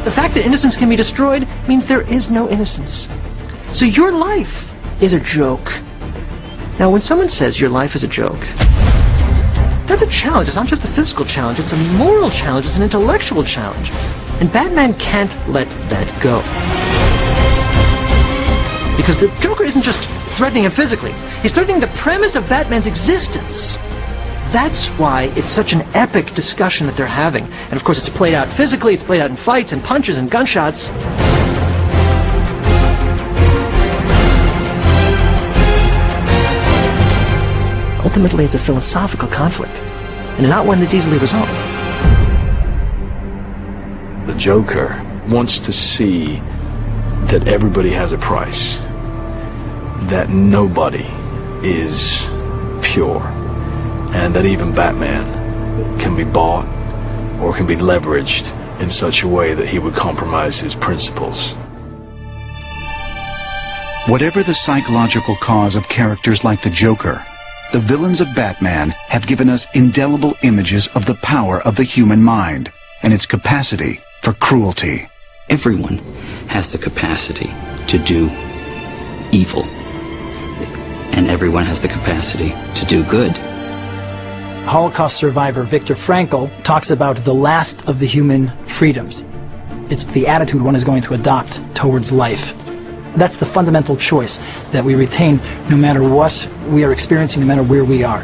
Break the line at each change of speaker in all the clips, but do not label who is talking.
The fact that innocence can be destroyed means there is no innocence. So your life is a joke. Now, when someone says your life is a joke, that's a challenge. It's not just a physical challenge, it's a moral challenge, it's an intellectual challenge. And Batman can't let that go. Because the Joker isn't just threatening him physically, he's threatening the premise of Batman's existence. That's why it's such an epic discussion that they're having. And of course it's played out physically, it's played out in fights and punches and gunshots. Ultimately, it's a philosophical conflict, and not one that's easily resolved.
The Joker wants to see that everybody has a price, that nobody is pure, and that even Batman can be bought or can be leveraged in such a way that he would compromise his principles.
Whatever the psychological cause of characters like the Joker, the villains of Batman have given us indelible images of the power of the human mind and its capacity for cruelty.
Everyone has the capacity to do evil, and everyone has the capacity to do good.
Holocaust survivor Viktor Frankl talks about the last of the human freedoms. It's the attitude one is going to adopt towards life. That's the fundamental choice that we retain no matter what we are experiencing, no matter where we are.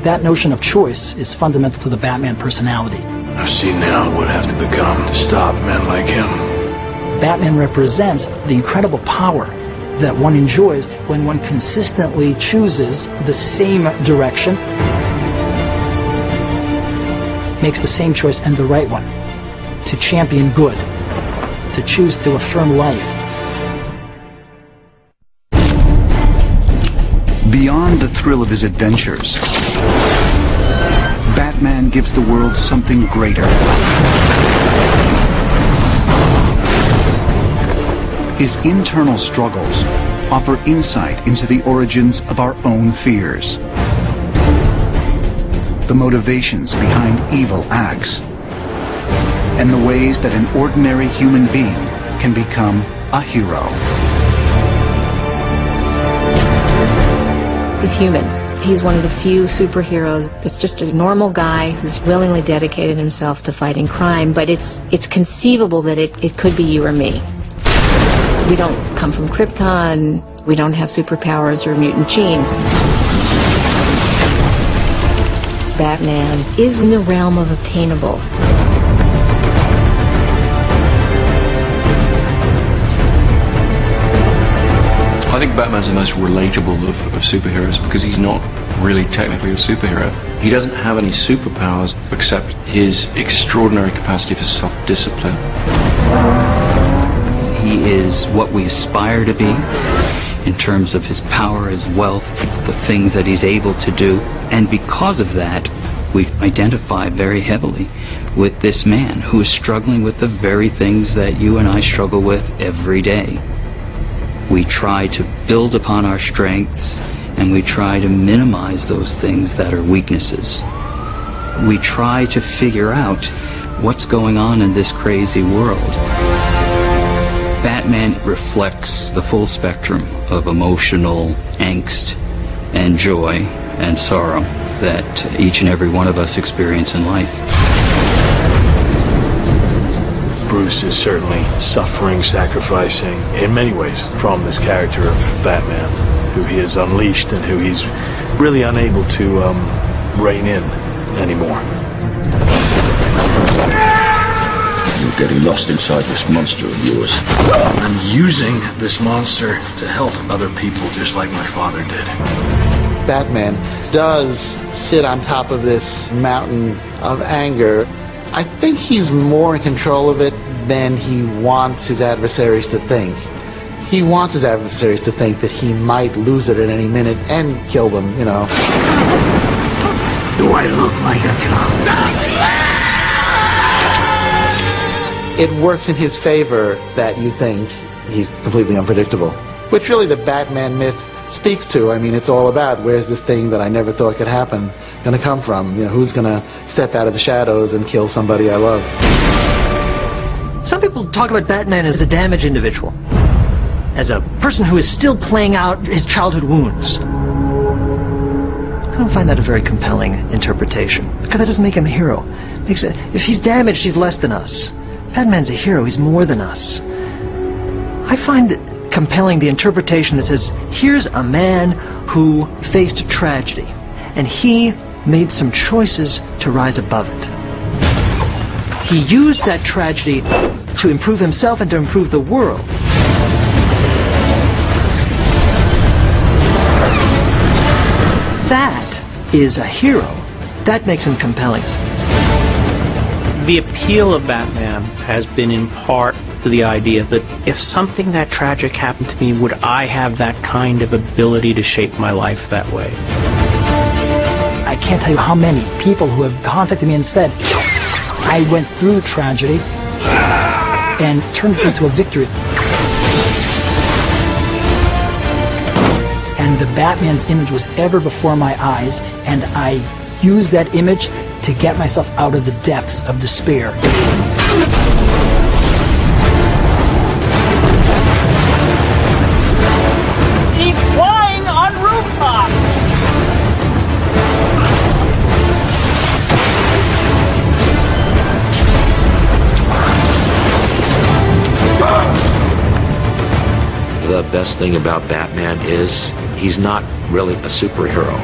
That notion of choice is fundamental to the Batman personality.
I've seen now what I have to become to stop men like him.
Batman represents the incredible power that one enjoys when one consistently chooses the same direction, makes the same choice and the right one, to champion good, to choose to affirm life.
Beyond the thrill of his adventures, Batman gives the world something greater. His internal struggles offer insight into the origins of our own fears, the motivations behind evil acts, and the ways that an ordinary human being can become a hero.
He's human. He's one of the few superheroes that's just a normal guy who's willingly dedicated himself to fighting crime, but it's conceivable that it could be you or me. We don't come from Krypton, we don't have superpowers or mutant genes. Batman is in the realm of obtainable.
I think Batman's the most relatable of superheroes because he's not really technically a superhero. He doesn't have any superpowers except his extraordinary capacity for self-discipline.
He is what we aspire to be in terms of his power, his wealth, the things that he's able to do. And because of that, we identify very heavily with this man who is struggling with the very things that you and I struggle with every day. We try to build upon our strengths, and we try to minimize those things that are weaknesses. We try to figure out what's going on in this crazy world. Batman reflects the full spectrum of emotional angst and joy and sorrow that each and every one of us experience in life.
Bruce is certainly suffering, sacrificing, in many ways, from this character of Batman, who he has unleashed and who he's really unable to rein in anymore.
You're getting lost inside this monster of yours.
I'm using this monster to help other people just like my father did.
Batman does sit on top of this mountain of anger. I think he's more in control of it than he wants his adversaries to think. He wants his adversaries to think that he might lose it at any minute and kill them, you know.
Do I look like a clown?
It works in his favor that you think he's completely unpredictable, which really the Batman myth speaks to. I mean, it's all about where's this thing that I never thought could happen going to come from? You know, who's going to step out of the shadows and kill somebody I love?
Some people talk about Batman as a damaged individual, as a person who is still playing out his childhood wounds. I don't find that a very compelling interpretation, because that doesn't make him a hero. If he's damaged, he's less than us. Batman's a hero, he's more than us. I find it compelling the interpretation that says, here's a man who faced tragedy, and he made some choices to rise above it. He used that tragedy to improve himself and to improve the world. That is a hero. That makes him compelling.
The appeal of Batman has been in part to the idea that if something that tragic happened to me, would I have that kind of ability to shape my life that way?
I can't tell you how many people who have contacted me and said, I went through tragedy and turned it into a victory. And the Batman's image was ever before my eyes, and I used that image to get myself out of the depths of despair.
He's flying on rooftop!
The best thing about Batman is he's not really a superhero.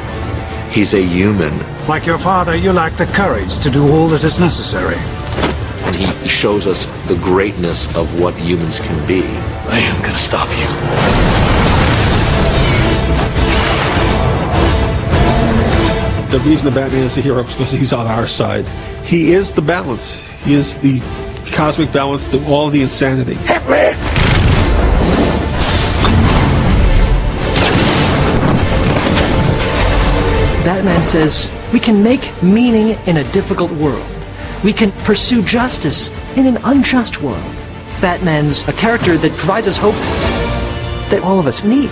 He's a human.
Like your father, you lack the courage to do all that is necessary.
And he shows us the greatness of what humans can be.
I am gonna stop you.
The reason the Batman is a hero is because he's on our side. He is the balance. He is the cosmic balance to all the insanity.
Hit me!
Batman says, we can make meaning in a difficult world. We can pursue justice in an unjust world. Batman's a character that provides us hope that all of us need.